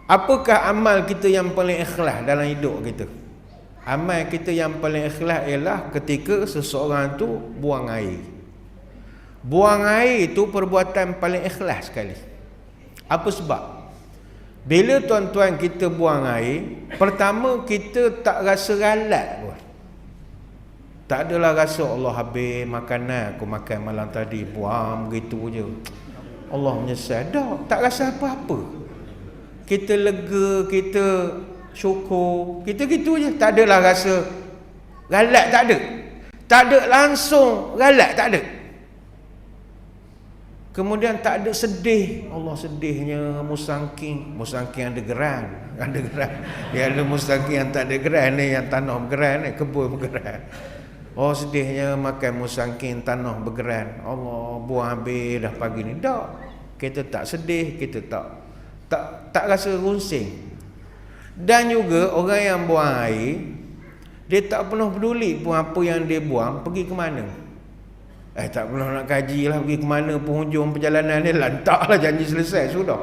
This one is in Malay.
Apakah amal kita yang paling ikhlas dalam hidup kita? Amal kita yang paling ikhlas ialah ketika seseorang tu buang air. Buang air itu perbuatan paling ikhlas sekali. Apa sebab? Bila tuan-tuan kita buang air, pertama kita tak rasa ralat pun. Tak adalah rasa Allah habis makanan aku makan malam tadi, buang begitu je. Allah menyesal. Tak rasa apa-apa. Kita lega, kita syukur, kita gitu je. Tak adalah rasa ralat, tak ada. Tak ada langsung ralat, tak ada. Kemudian tak ada sedih. Allah sedihnya musangking ada geran. Ada geran. Dia ada musangking yang tak ada geran ni, yang tanah bergeran ni, kebun bergeran. Oh sedihnya makan musangking tanah bergeran. Allah buang habis dah pagi ni. Tak. Kita tak sedih, kita tak rasa runsing. Dan juga orang yang buang air, dia tak pernah peduli pun apa yang dia buang pergi ke mana. Tak pernah nak kaji lah pergi ke mana penghujung perjalanan ni, lantaklah janji selesai sudah.